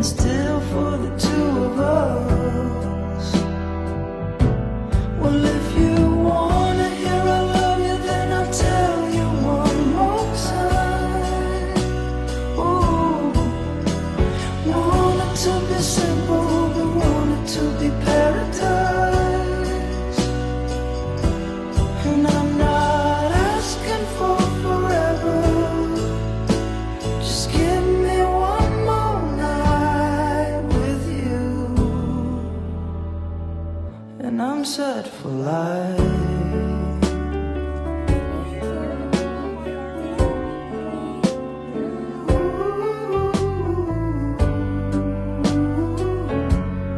stand still for the two of us. Well, if you wanna hear I love you, then I'll tell you one more time. Ooh, want it to be simple, but want it to be paradise. And I'm not asking for forever, just give me one more night with you, and I'm set for life.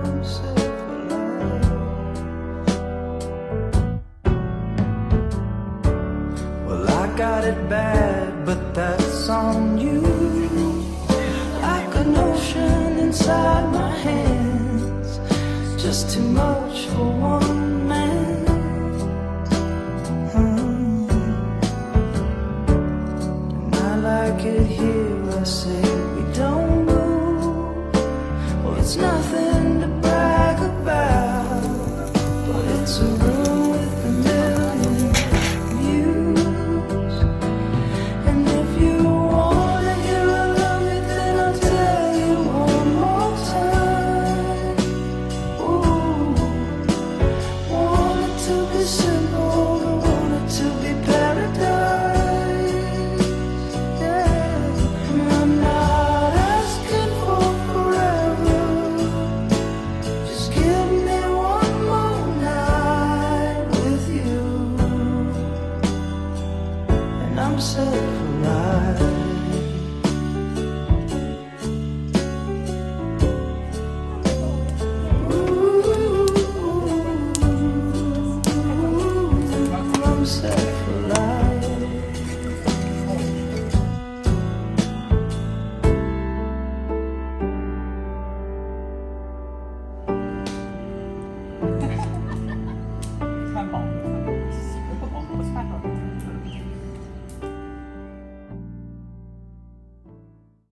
I'm set for life. Well, I got it bad, but that's on you. Like an ocean inside my hands, just too much for one man. And I like it here, I say